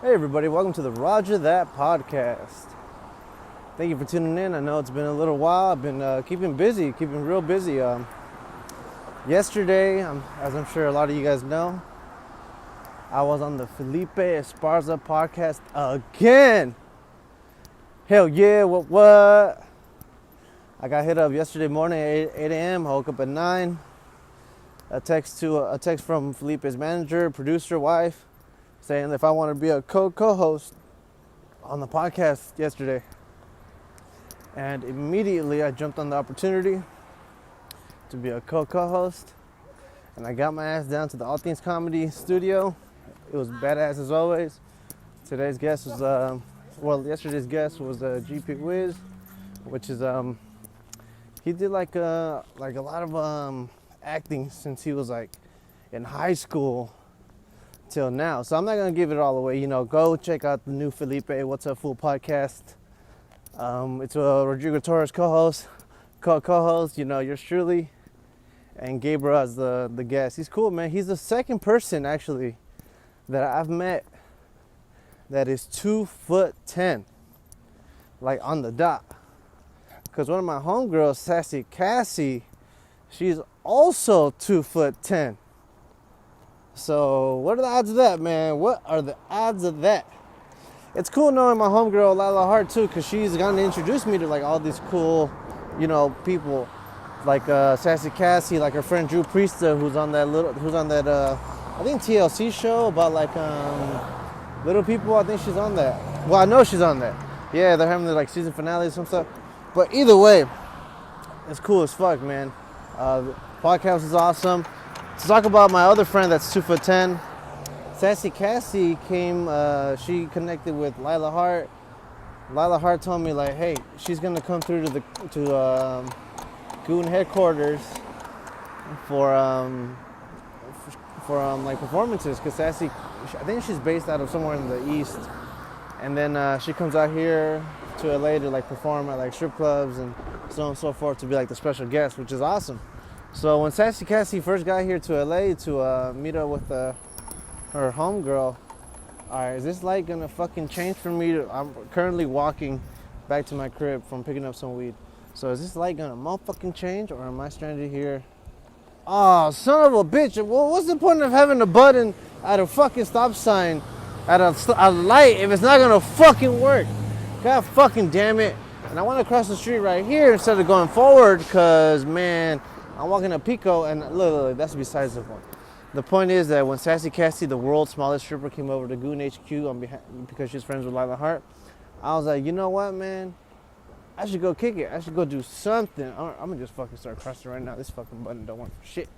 Hey everybody, welcome to the Roger That podcast. Thank you for tuning in. I know it's been a little while. I've been keeping real busy. Yesterday, as I'm sure a lot of you guys know, I was on the Felipe Esparza podcast again. Hell yeah, what? I got hit up yesterday morning at 8 a.m. I woke up at 9. A text from Felipe's manager, producer, wife, saying if I want to be a co-host on the podcast yesterday. And immediately I jumped on the opportunity to be a co-host. And I got my ass down to the All Things Comedy studio. It was badass as always. Yesterday's guest was GP Wiz, which is he did like a lot of acting since he was like in high school till now. So I'm not gonna give it all away. Go check out the new Felipe What's Up Fool podcast. It's Rodrigo Torres co-host, yours truly, and Gabriel as the guest. He's cool, man. He's the second person actually that I've met that is 2'10", like on the dot. Because one of my homegirls, Sassy Cassie, she's also 2'10". So what are the odds of that, man? What are the odds of that? It's cool knowing my homegirl Lila Hart too, because she's gotten to introduce me to like all these cool, people, like Sassy Cassie, like her friend Drew Priesta, who's on that I think TLC show about like little people. I think she's on that. Well, I know she's on that. Yeah, they're having the like season finale or some stuff. But either way, it's cool as fuck, man. The podcast is awesome. To talk about my other friend that's 2'10", Sassy Cassie came. She connected with Lila Hart. Lila Hart told me like, hey, she's gonna come through to Goon headquarters for like performances, because Sassy, I think she's based out of somewhere in the East, and then she comes out here to LA to like perform at like strip clubs and so on and so forth, to be like the special guest, which is awesome. So when Sassy Cassie first got here to LA to meet up with her homegirl, alright, is this light gonna fucking change for me? I'm currently walking back to my crib from picking up some weed. So is this light gonna motherfucking change, or am I stranded here? Oh, son of a bitch. Well, what's the point of having a button at a fucking stop sign at a light if it's not gonna fucking work? God fucking damn it. And I want to cross the street right here instead of going forward, because, man, I'm walking up Pico, and look, that's besides the point. The point is that when Sassy Cassie, the world's smallest stripper, came over to Goon HQ because she's friends with Lila Hart, I was like, you know what, man? I should go kick it. I should go do something. I'm going to just fucking start crossing right now. This fucking button don't work for shit.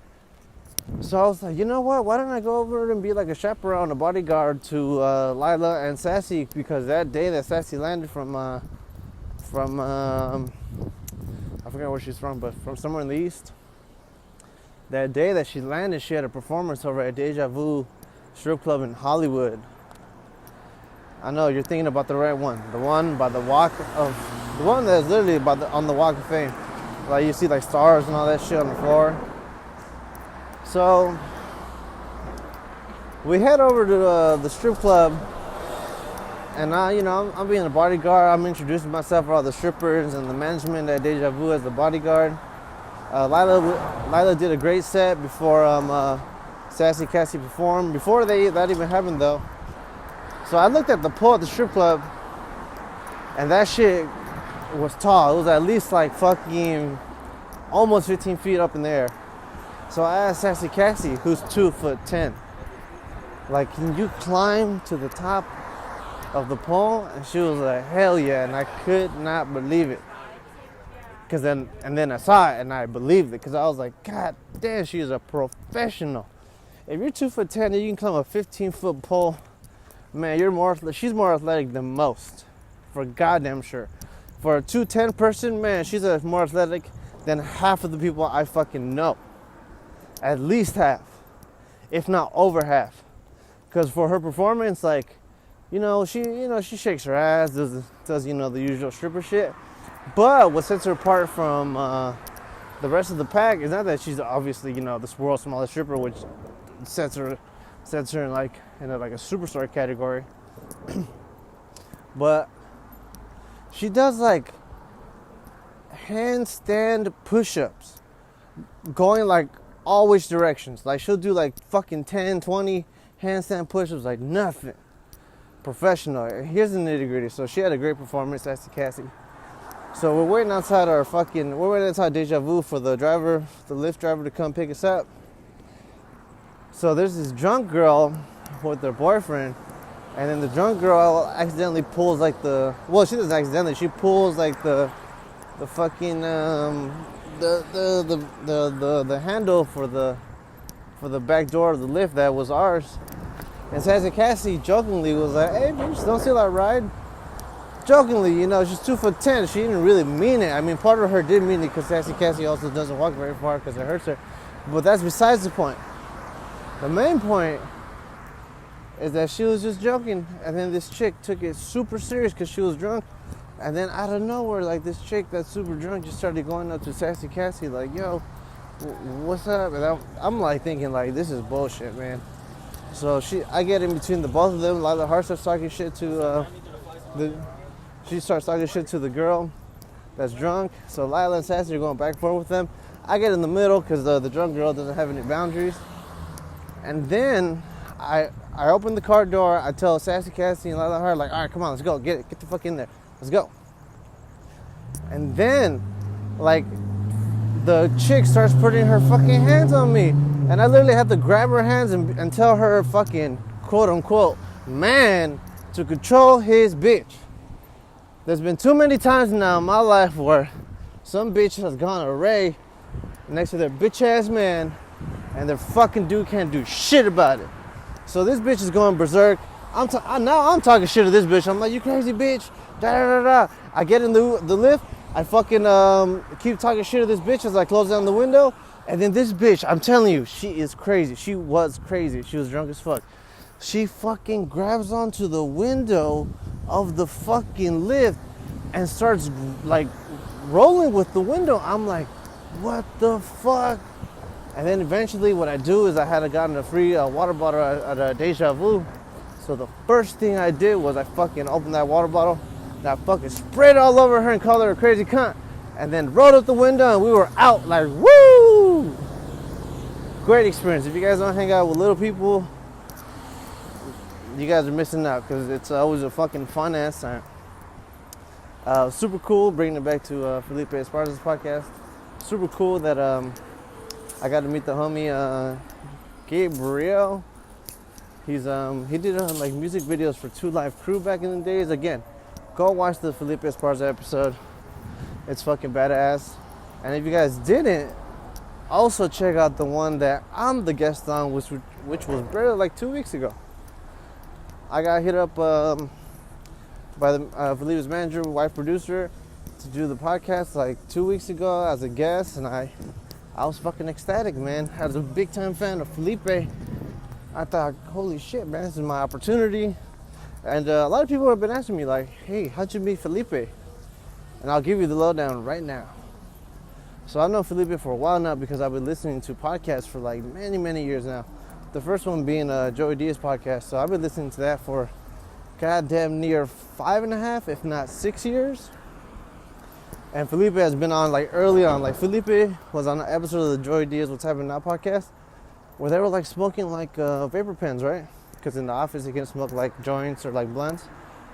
So I was like, you know what? Why don't I go over and be like a chaperone, a bodyguard to Lila and Sassy? Because that day that Sassy landed from I forgot where she's from, but from somewhere in the East. That day that she landed, she had a performance over at Deja Vu strip club in Hollywood. I know you're thinking about the right one. The one by the one that's literally on the Walk of Fame. Like you see like stars and all that shit on the floor. So we head over to the strip club, and I'm being a bodyguard. I'm introducing myself for all the strippers and the management at Deja Vu as the bodyguard. Lila did a great set before Sassy Cassie performed. Before that even happened though. So I looked at the pole at the strip club, and that shit was tall. It was at least like fucking almost 15 feet up in the air. So I asked Sassy Cassie, who's 2'10", like, can you climb to the top of the pole? And she was like, hell yeah. And I could not believe it. And then I saw it and I believed it, because I was like, God damn, she is a professional. If you're 2'10" and you can climb a 15-foot pole, man, she's more athletic than most, for goddamn sure. For a 2'10" person, man, she's more athletic than half of the people I fucking know. At least half, if not over half. Because for her performance, like, she shakes her ass, does the usual stripper shit. But what sets her apart from the rest of the pack is not that she's obviously, this world's smallest stripper, which sets her in like a superstar category. But she does like handstand push-ups going like all which directions. Like she'll do like fucking 10, 20 handstand push-ups like nothing. Professional. Here's the nitty-gritty. So she had a great performance, that's Cassie. So we're waiting outside Deja Vu for the Lyft driver to come pick us up. So there's this drunk girl with her boyfriend, and then the drunk girl accidentally pulls like she doesn't accidentally, she pulls like the fucking the handle for the back door of the Lyft that was ours. And Sassy Cassie jokingly was like, "Hey bitch, don't steal that ride." Jokingly, she's 2'10". She didn't really mean it. I mean, part of her did mean it because Sassy Cassie also doesn't walk very far because it hurts her. But that's besides the point. The main point is that she was just joking, and then this chick took it super serious because she was drunk. And then out of nowhere, like this chick that's super drunk just started going up to Sassy Cassie like, "Yo, what's up?" And I'm like thinking like, this is bullshit, man. So I get in between the both of them. Lila Hart starts talking shit to she starts talking shit to the girl that's drunk. So Lila and Sassy are going back and forth with them. I get in the middle because the drunk girl doesn't have any boundaries. And then I open the car door. I tell Sassy Cassie and Lila Hart like, "All right, come on, let's go. Get the fuck in there. Let's go." And then, like, the chick starts putting her fucking hands on me. And I literally had to grab her hands and tell her fucking, quote unquote, man to control his bitch. There's been too many times now in my life where some bitch has gone array next to their bitch ass man and their fucking dude can't do shit about it. So this bitch is going berserk. Now I'm talking shit to this bitch. I'm like, "You crazy bitch. Da da da da." I get in the Lyft. I fucking keep talking shit to this bitch as I close down the window. And then this bitch, I'm telling you, she is crazy. She was crazy. She was drunk as fuck. She fucking grabs onto the window of the fucking Lyft and starts like rolling with the window. I'm like, what the fuck? And then eventually what I do is I had gotten a free water bottle at Deja Vu. So the first thing I did was I fucking opened that water bottle and I fucking sprayed all over her and called her a crazy cunt. And then rolled up the window and we were out like, woo! Great experience. If you guys don't hang out with little people, you guys are missing out because it's always a fucking fun ass time. Super cool, bringing it back to Felipe Esparza's podcast. Super cool that I got to meet the homie Gabriel. He did like music videos for 2 Live Crew back in the days. Again, go watch the Felipe Esparza episode. It's fucking badass. And if you guys didn't, also check out the one that I'm the guest on, which was barely like 2 weeks ago. I got hit up by the Felipe's manager, wife producer, to do the podcast like 2 weeks ago as a guest, and I was fucking ecstatic, man. I was a big time fan of Felipe. I thought, holy shit, man, this is my opportunity. And a lot of people have been asking me like, "Hey, how'd you meet Felipe?" And I'll give you the lowdown right now. So I've known Felipe for a while now because I've been listening to podcasts for like many, many years now. The first one being Joey Diaz podcast. So I've been listening to that for goddamn near 5.5, if not 6 years. And Felipe has been on like early on. Like Felipe was on an episode of the Joey Diaz What's Happening Now podcast where they were like smoking like vapor pens, right? Because in the office you can smoke like joints or like blunts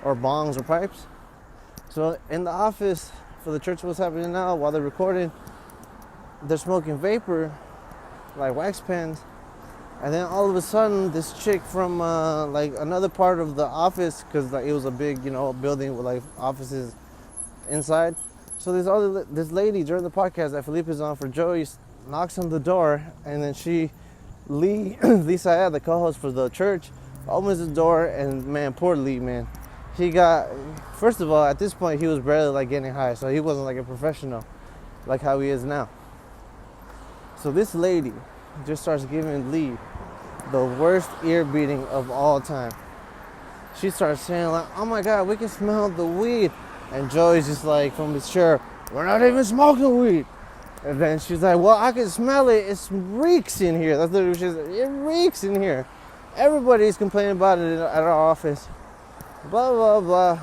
or bongs or pipes. So in the office for the church What's Happening Now, while they're recording, they're smoking vapor, like wax pens. And then all of a sudden, this chick from like another part of the office, because like, it was a big, building with like offices inside. So this lady during the podcast that Felipe is on for Joey knocks on the door, and then Lisa, the co-host for the church, opens the door, and man, poor Lee, man. First of all, at this point, he was barely like getting high, so he wasn't like a professional, like how he is now. So this lady just starts giving Lee the worst ear beating of all time. She starts saying like, "Oh my God, we can smell the weed." And Joey's just like from his chair, "We're not even smoking weed." And then she's like, "Well, I can smell it. It reeks in here." That's literally what she said. "It reeks in here." Everybody's complaining about it at our office. Blah, blah, blah.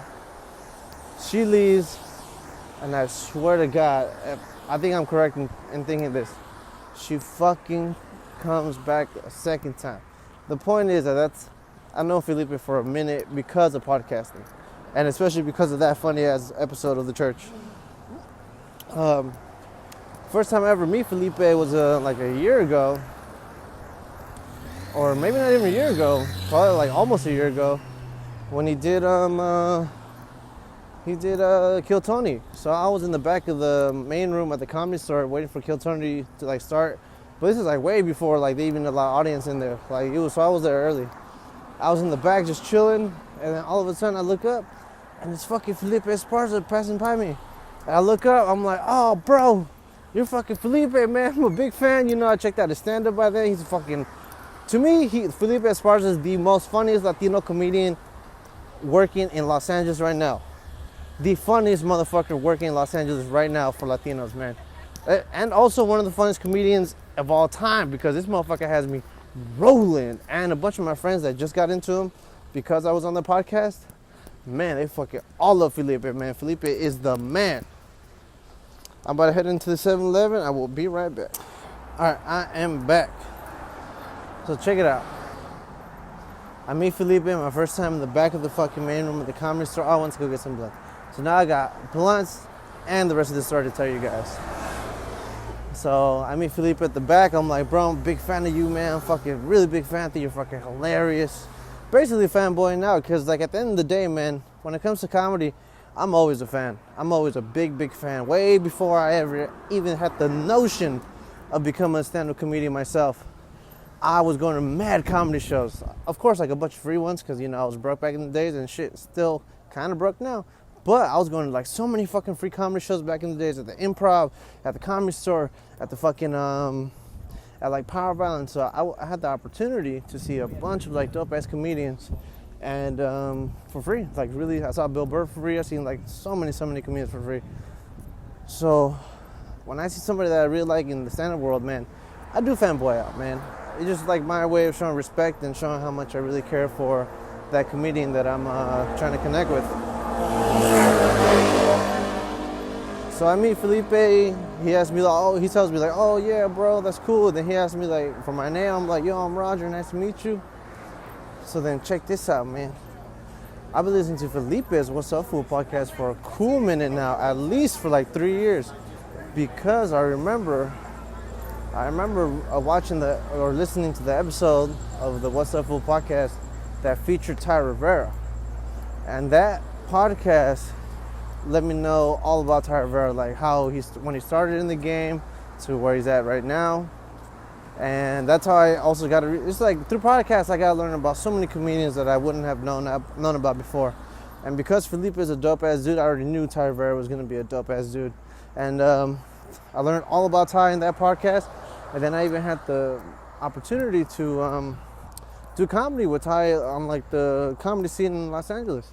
She leaves, and I swear to God, I think I'm correct in thinking this. She fucking comes back a second time. The point is I know Felipe for a minute because of podcasting, and especially because of that funny ass episode of the church. First time I ever meet Felipe was like a year ago, or maybe not even a year ago, probably like almost a year ago, when he did Kill Tony. So I was in the back of the main room at the Comedy Store waiting for Kill Tony to like start. But this is like way before like they even allowed audience in there. So I was there early. I was in the back just chilling, and then all of a sudden I look up, and it's fucking Felipe Esparza passing by me. And I look up, I'm like, oh bro, you're fucking Felipe, man. I'm a big fan. You know, I checked out his stand-up by then. He's fucking, to me, Felipe Esparza is the most funniest Latino comedian working in Los Angeles right now. The funniest motherfucker working in Los Angeles right now for Latinos, man. And also one of the funniest comedians of all time, because this motherfucker has me rolling. And a bunch of my friends that just got into him because I was on the podcast, man, they fucking all love Felipe, man. Felipe is the man. I'm about to head into the 7-Eleven. I will be right back. All right, I am back. So check it out. I meet Felipe my first time in the back of the fucking main room at the Comedy Store. I went to go get some blood. So now I got blunts and the rest of the story to tell you guys. So I meet Felipe at the back. I'm like, bro, I'm a big fan of you, man. I'm fucking really big fan. I think you're fucking hilarious. Basically a fanboy now, because like at the end of the day, man, when it comes to comedy, I'm always a fan. I'm always a big, big fan. Way before I ever even had the notion of becoming a stand-up comedian myself, I was going to mad comedy shows. Of course, like a bunch of free ones, because, you know, I was broke back in the days and shit, still kind of broke now. But I was going to like so many fucking free comedy shows back in the days at the Improv, at the Comedy Store, at the fucking, at like Power Violence. So I had the opportunity to see a bunch of like dope-ass comedians. And for free, like really, I saw Bill Burr for free. I seen like so many comedians for free. So when I see somebody that I really like in the stand-up world, man, I do fanboy out, man. It's just like my way of showing respect and showing how much I really care for that comedian that I'm trying to connect with. So I meet Felipe. He asks me like, he tells me like, oh yeah, bro, that's cool. Then he asks me like for my name. I'm like, yo, I'm Roger. Nice to meet you. So then check this out, man. I've been listening to Felipe's What's Up Fool podcast for a cool minute now, at least for like 3 years, because I remember watching or listening to the episode of the What's Up Fool podcast that featured Ty Rivera, and that podcast let me know all about Ty Rivera, like how when he started in the game to where he's at right now. And that's how I also got to, it's like through podcasts, I got to learn about so many comedians that I wouldn't have known about before. And because Felipe is a dope ass dude, I already knew Ty Rivera was going to be a dope ass dude. And I learned all about Ty in that podcast. And then I even had the opportunity to do comedy with Ty on like the comedy scene in Los Angeles.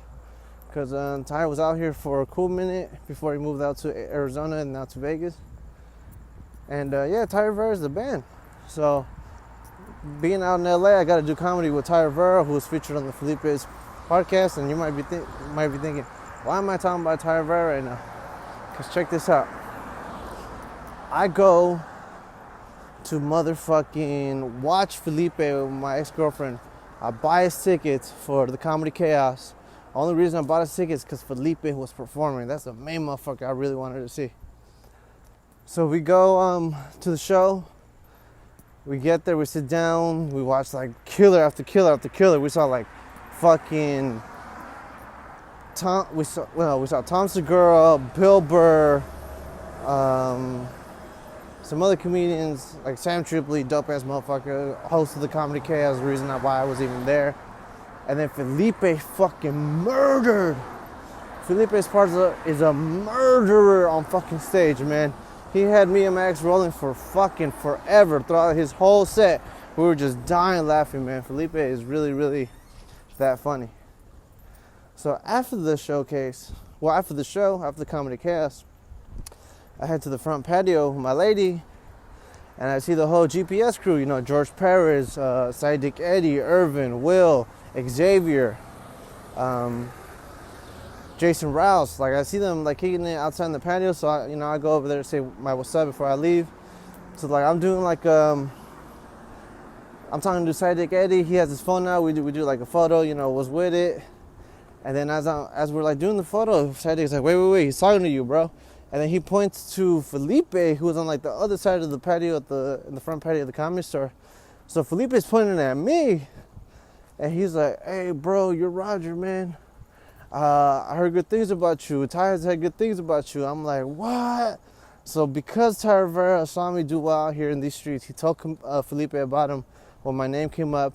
Because Ty was out here for a cool minute before he moved out to Arizona and now to Vegas. And yeah, Ty Rivera is the band. So, being out in LA, I got to do comedy with Ty Rivera, who was featured on the Felipe's podcast. And you might be thinking, why am I talking about Ty Rivera right now? Because check this out. I go to motherfucking watch Felipe with my ex-girlfriend. I buy his tickets for the Comedy Chaos. The only reason I bought his tickets is because Felipe was performing. That's the main motherfucker I really wanted to see. So we go to the show. We get there, we sit down, we watch like killer after killer after killer. We saw like fucking we saw Tom Segura, Bill Burr, some other comedians like Sam Tripoli, dope ass motherfucker, host of the Comedy Chaos, the reason why I was even there. And then Felipe fucking murdered. Felipe Esparza is a murderer on fucking stage, man. He had me and Max rolling for fucking forever throughout his whole set. We were just dying laughing, man. Felipe is really, really that funny. So after the show, after the Comedy Chaos, I head to the front patio with my lady, and I see the whole GPS crew, you know, George Perez, Sidekick Eddie, Irvin, Will, Xavier, Jason Rouse, like I see them like kicking it outside in the patio, so I go over there to say my what's up before I leave. So like I'm doing like I'm talking to Sidekick Eddie. He has his phone now. We do like a photo, was with it. And then as we're like doing the photo, Sidekick's like, wait, he's talking to you, bro. And then he points to Felipe, who was on like the other side of the patio in the front patio of the Comedy Store. So Felipe's pointing at me, and he's like, hey, bro, you're Roger, man. I heard good things about you. Ty's had good things about you. I'm like, what? So because Ty Rivera saw me do well out here in these streets, he told Felipe about him when my name came up.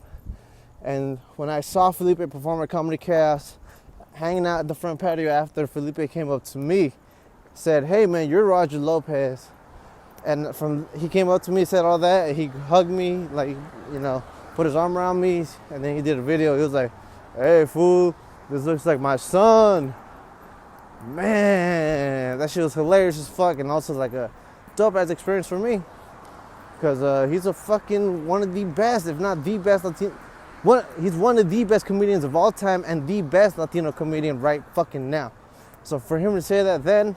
And when I saw Felipe perform at Comedy Chaos, hanging out at the front patio after, Felipe came up to me, said, hey, man, you're Roger Lopez. And he came up to me, said all that, and he hugged me, like, put his arm around me, and then he did a video. He was like, hey, fool, this looks like my son. Man, that shit was hilarious as fuck, and also like a dope-ass experience for me. Because he's a fucking one of the best, if not the best Latino. He's one of the best comedians of all time and the best Latino comedian right fucking now. So for him to say that then,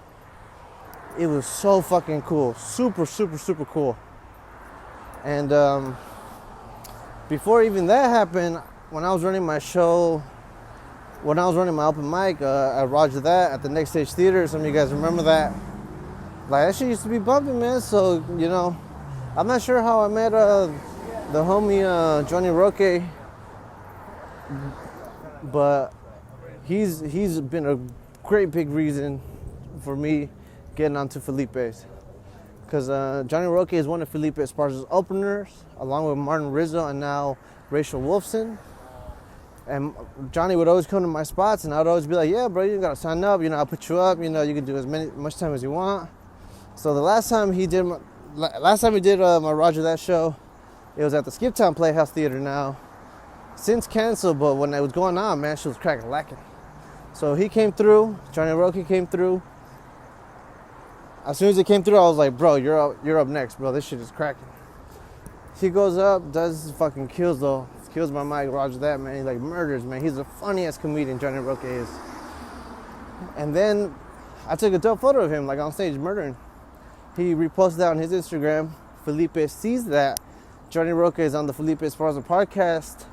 it was so fucking cool. Super, super, super cool. And before even that happened, when I was running my show, when I was running my open mic at Roger That at the Next Stage Theater, some of you guys remember that. Like, that shit used to be bumping, man. So, I'm not sure how I met the homie Johnny Roque, but he's been a great big reason for me getting onto Felipe's. Because Johnny Roque is one of Felipe Esparza's openers, along with Martin Rizzo and now Rachel Wolfson. And Johnny would always come to my spots, and I would always be like, yeah, bro, you gotta sign up, I'll put you up, you can do much time as you want. So the last time he did my Roger That show, it was at the Skiptown Playhouse Theater now. Since canceled, but when it was going on, man, she was cracking lacking. So he came through, Johnny Roque came through. As soon as he came through, I was like, bro, you're up next, bro, this shit is cracking. He goes up, does fucking kills though. Kills my mic, Roger That, man. He like murders, man. He's the funniest comedian, Johnny Roque is. And then I took a dope photo of him, like on stage murdering. He reposted that on his Instagram. Felipe sees that. Johnny Roque is on the Felipe Esparza podcast.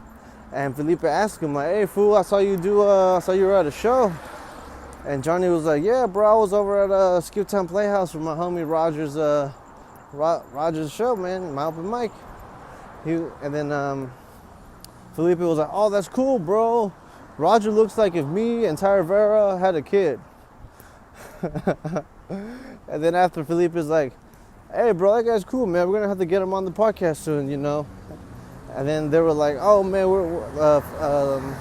And Felipe asked him, like, hey, fool, I saw you were at a show. And Johnny was like, yeah, bro, I was over at Skiptown Playhouse with my homie Roger's show, man, my open mic. And then Felipe was like, oh, that's cool, bro. Roger looks like if me and Ty Rivera had a kid. And then after, Felipe is like, hey, bro, that guy's cool, man. We're going to have to get him on the podcast soon, And then they were like, oh, man,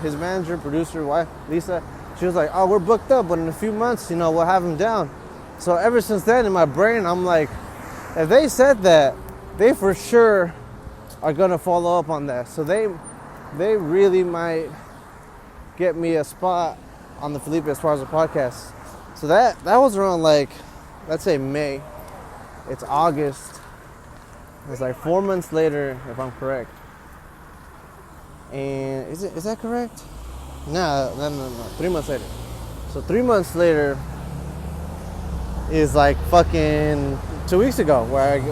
his manager, producer, wife, Lisa, she was like, oh, we're booked up, but in a few months, we'll have him down. So ever since then, in my brain, I'm like, if they said that, they for sure are going to follow up on that. So they really might get me a spot on the Felipe Esparza podcast. So that was around like, let's say May. It's August. It's like 4 months later, if I'm correct. And is that correct? No, 3 months later. So 3 months later is like fucking 2 weeks ago, where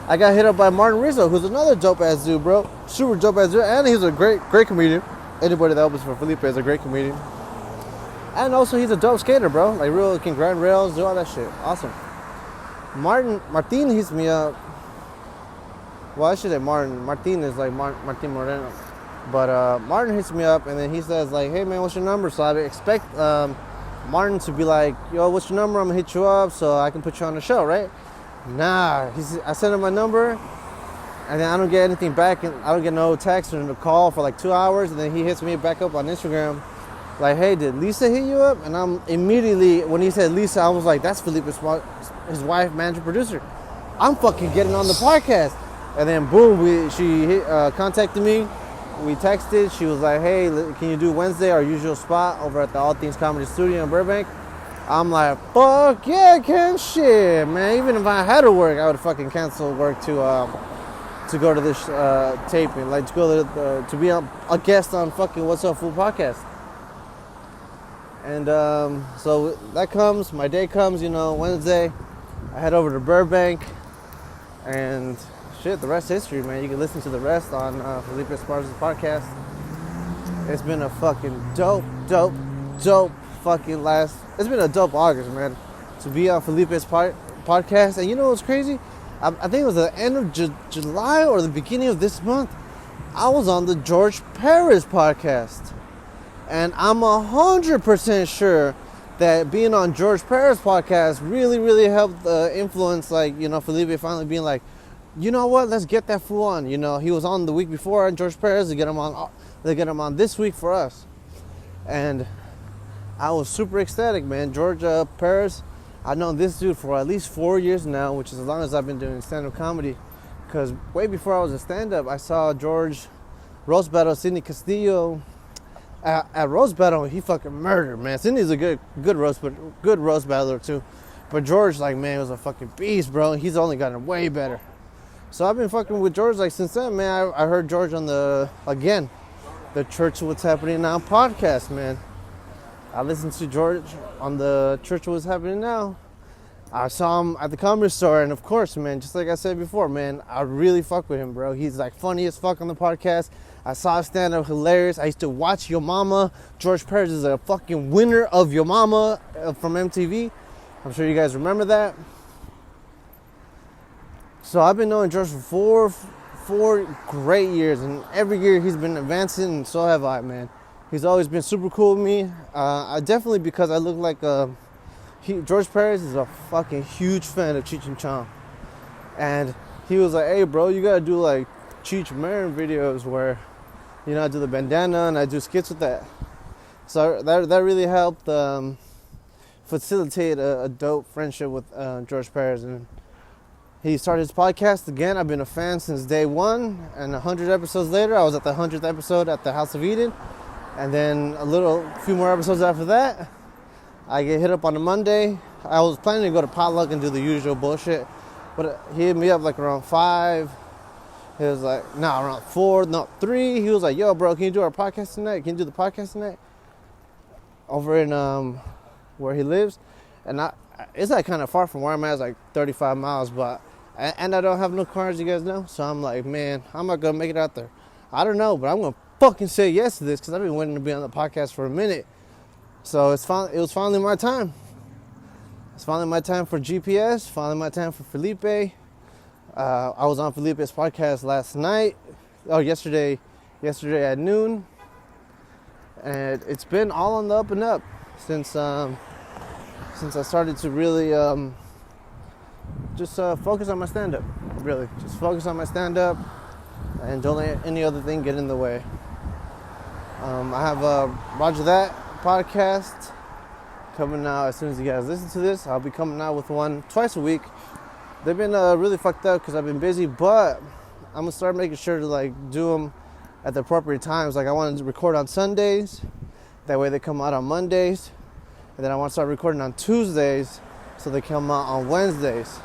I got hit up by Martin Rizzo, who's another dope ass dude, bro. Super dope ass dude, and he's a great comedian. Anybody that opens for Felipe is a great comedian. And also he's a dope skater, bro. Like real, can grind rails, do all that shit. Awesome. Martin hits me up. Well, I should say Martin. Martin is like Martin Moreno. But Martin hits me up, and then he says like, hey man, what's your number? So I expect Martin to be like, yo, what's your number? I'm gonna hit you up so I can put you on the show, right? Nah, I sent him my number, and then I don't get anything back, and I don't get no text or no call for like 2 hours, and then he hits me back up on Instagram, like, hey, did Lisa hit you up? And I'm immediately, when he said Lisa, I was like, that's Felipe Esparza, his wife, manager, producer. I'm fucking getting on the podcast. And then boom, she contacted me. We texted. She was like, hey, can you do Wednesday, our usual spot over at the All Things Comedy Studio in Burbank? I'm like, fuck yeah, I can. Shit, man. Even if I had to work, I would fucking cancel work to go to this taping, like to go to be a guest on fucking What's Up Fool podcast. And so that comes, my day comes, Wednesday. I head over to Burbank, and shit, the rest is history, man. You can listen to the rest on Felipe Esparza's podcast. It's been a fucking dope fucking it's been a dope August, man, to be on Felipe's podcast. And you know what's crazy? I think it was the end of July or the beginning of this month. I was on the George Perez podcast. And I'm 100% sure that being on George Perez podcast really helped influence, Felipe finally being like, you know what, let's get that fool on. He was on the week before on George Perez. They get him on this week for us. And I was super ecstatic, man. George Perez, I've known this dude for at least 4 years now, which is as long as I've been doing stand-up comedy. Because way before I was a stand-up, I saw George roast battle Sidney Castillo. At roast battle, he fucking murdered, man. Sidney's a good roast battler too, but George, man, was a fucking beast, bro. He's only gotten way better. So I've been fucking with George since then, man. I heard George on the Church of What's Happening Now podcast, man. I listened to George on the Church of What's Happening Now. I saw him at the Comedy Store, and of course, man, just like I said before, man, I really fuck with him, bro. He's funny as fuck on the podcast. I saw stand up hilarious. I used to watch Yo Mama. George Perez is a fucking winner of Yo Mama from MTV. I'm sure you guys remember that. So I've been knowing George for four great years, and every year he's been advancing, and so have I, man. He's always been super cool with me. I definitely, because I look like George Perez is a fucking huge fan of Cheech and Chong. And he was like, hey, bro, you gotta do Cheech Marin videos where, I do the bandana and I do skits with that. So that really helped facilitate a dope friendship with George Perez. And he started his podcast again. I've been a fan since day one. And 100 episodes later, I was at the 100th episode at the House of Eden. And then a few more episodes after that, I get hit up on a Monday. I was planning to go to Potluck and do the usual bullshit. But he hit me up around 5. He was like, around 4, 3. He was like, yo, bro, can you do our podcast tonight? Can you do the podcast tonight? Over in where he lives. And it's kind of far from where I'm at. It's 35 miles. And I don't have no car, as you guys know. So I'm like, man, I'm not going to make it out there. I don't know, but I'm going to fucking say yes to this because I've been waiting to be on the podcast for a minute. So it was finally my time. It's finally my time for GPS. Finally my time for Felipe. I was on Felipe's podcast yesterday at noon, and it's been all on the up and up since I started to really just focus on my stand-up. Really, just focus on my stand-up, and don't let any other thing get in the way. I have Roger That podcast coming out as soon as you guys listen to this. I'll be coming out with one twice a week. They've been really fucked up because I've been busy, but I'm gonna start making sure to do them at the appropriate times. I wanted to record on Sundays, that way they come out on Mondays, and then I want to start recording on Tuesdays so they come out on Wednesdays.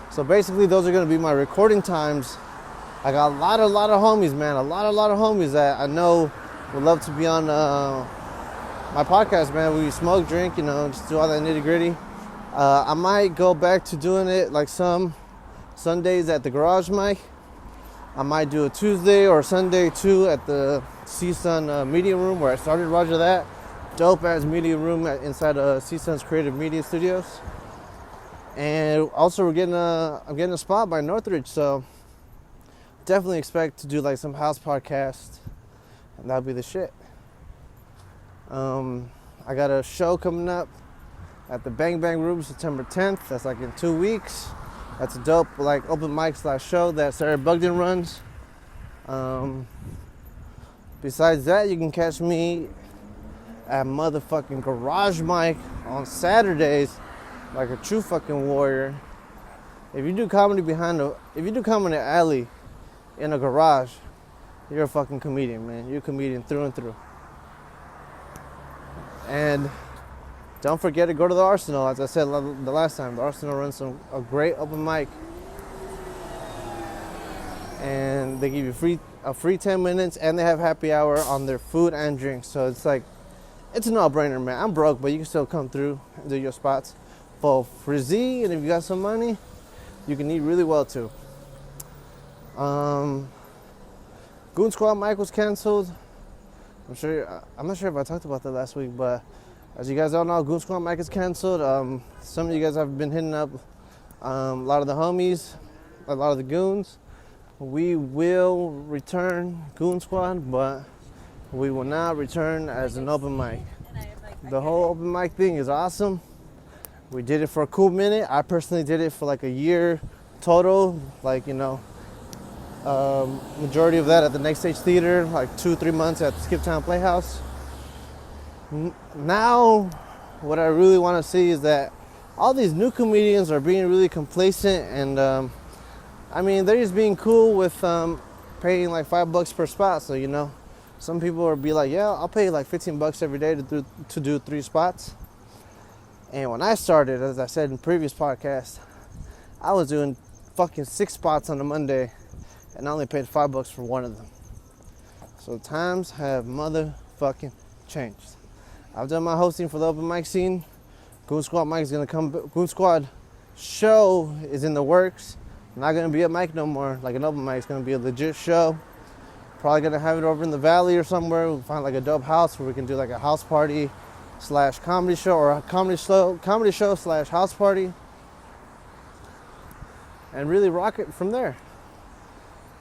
So basically those are gonna be my recording times. I got a lot of homies, man, a lot of homies that I know would love to be on my podcast, man. We smoke, drink, just do all that nitty gritty. I might go back to doing it some Sundays at the garage mic. I might do a Tuesday or Sunday too at the CSUN media room where I started Roger That. Dope ass media room inside of CSUN's Creative Media Studios. And also I'm getting a spot by Northridge, so definitely expect to do some house podcast, and that'll be the shit. I got a show coming up at the Bang Bang Room September 10th. That's in 2 weeks. That's a dope open mic / show that Sarah Bugden runs. Besides that, you can catch me at motherfucking Garage Mic on Saturdays like a true fucking warrior. If you do comedy alley in a garage, you're a fucking comedian, man. You're a comedian through and through. And don't forget to go to the Arsenal. As I said the last time, the Arsenal runs a great open mic. And they give you a free 10 minutes, and they have happy hour on their food and drinks. So it's it's a no-brainer, man. I'm broke, but you can still come through and do your spots. For Z, and if you got some money, you can eat really well too. Goon Squad Mike was canceled. I'm not sure if I talked about that last week, but as you guys all know, Goon Squad Mike is canceled. Some of you guys have been hitting up a lot of the homies, a lot of the goons. We will return Goon Squad, but we will not return as an open mic. The whole open mic thing is awesome. We did it for a cool minute. I personally did it for like a year total, like, majority of that at the Next Stage Theater, like 2-3 months at the Skip Town Playhouse. Now, what I really want to see is that all these new comedians are being really complacent, and they're just being cool with paying like $5 per spot. So some people will be like, yeah, I'll pay like $15 every day to do 3 spots. And when I started, as I said in previous podcasts, I was doing fucking 6 spots on a Monday, and I only paid $5 for one of them. So times have motherfucking changed. I've done my hosting for the open mic scene. Goon Squad Mike is gonna come. Goon Squad show is in the works. Not gonna be a mic no more, like an open mic. It's gonna be a legit show. Probably gonna have it over in the valley or somewhere. We'll find like a dope house where we can do like a house party / comedy show, or a comedy show / house party, and really rock it from there.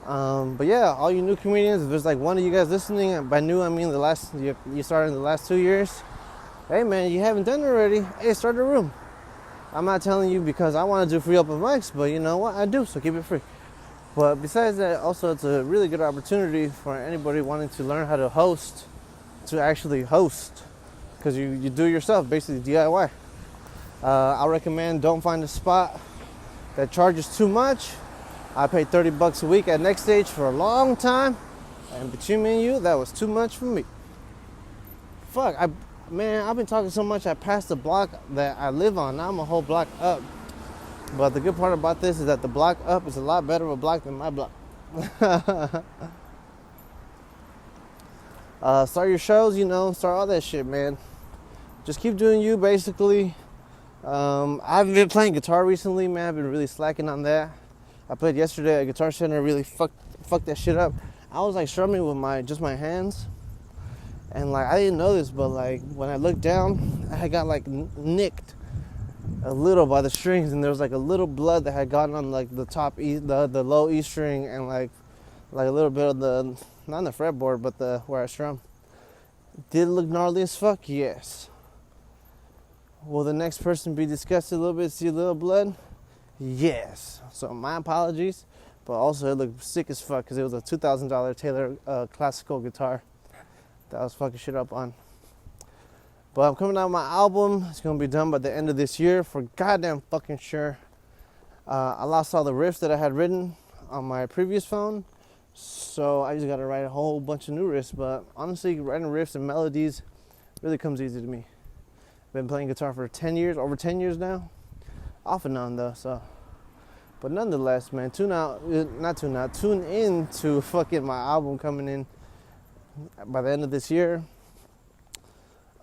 But yeah, all you new comedians, if there's like one of you guys listening, by new I mean you started in the last 2 years. Hey man, you haven't done it already. Hey, start a room. I'm not telling you because I want to do free open mics, but you know what? I do, so keep it free. But besides that, also it's a really good opportunity for anybody wanting to learn how to host, to actually host. Because you do it yourself, basically DIY. I recommend don't find a spot that charges too much. I paid $30 a week at Next Stage for a long time, and between me and you, that was too much for me. Fuck, I've been talking so much I passed the block that I live on. Now I'm a whole block up. But the good part about this is that the block up is a lot better of a block than my block. Start your shows, start all that shit, man. Just keep doing you, basically. I haven't been playing guitar recently, man. I've been really slacking on that. I played yesterday at Guitar Center, really fucked that shit up. I was like strumming with my hands. And like, I didn't know this, but like, when I looked down, I had got like nicked a little by the strings, and there was like a little blood that had gotten on like the top E, the low E string, and like a little bit of the, not on the fretboard, but where I strum. Did it look gnarly as fuck? Yes. Will the next person be disgusted a little bit, see a little blood? Yes. So my apologies, but also it looked sick as fuck because it was a $2,000 Taylor classical guitar that I was fucking shit up on. But I'm coming out with my album. It's gonna be done by the end of this year for goddamn fucking sure. I lost all the riffs that I had written on my previous phone, so I just gotta write a whole bunch of new riffs. But honestly, writing riffs and melodies really comes easy to me. I've been playing guitar for over 10 years now, off and on though. So, but nonetheless, man, tune in to fucking my album coming in by the end of this year.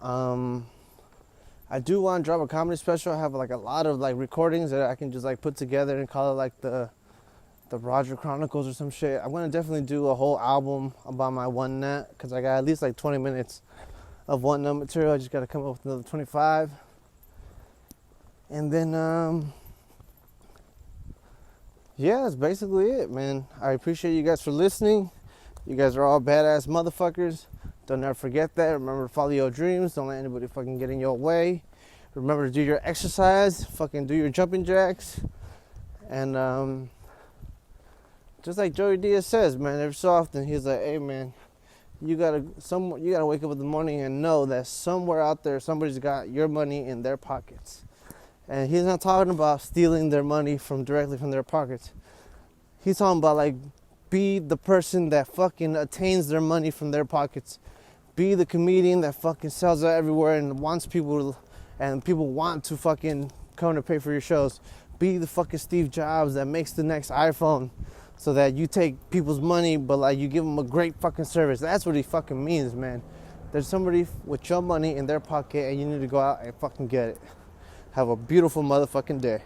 I do want to drop a comedy special. I have like a lot of like recordings that I can just like put together and call it like the Roger Chronicles or some shit. I'm gonna definitely do a whole album about my one nut because I got at least like 20 minutes of one nut material. I just got to come up with another 25, and then yeah, that's basically it, man. I appreciate you guys for listening. You guys are all badass motherfuckers. Don't ever forget that. Remember to follow your dreams. Don't let anybody fucking get in your way. Remember to do your exercise. Fucking do your jumping jacks. And just like Joey Diaz says, man, every so often he's like, hey man, you gotta wake up in the morning and know that somewhere out there somebody's got your money in their pockets. And he's not talking about stealing their money directly from their pockets. He's talking about like, be the person that fucking attains their money from their pockets. Be the comedian that fucking sells out everywhere and wants people, and people want to fucking come to pay for your shows. Be the fucking Steve Jobs that makes the next iPhone so that you take people's money, but like you give them a great fucking service. That's what he fucking means, man. There's somebody with your money in their pocket and you need to go out and fucking get it. Have a beautiful motherfucking day.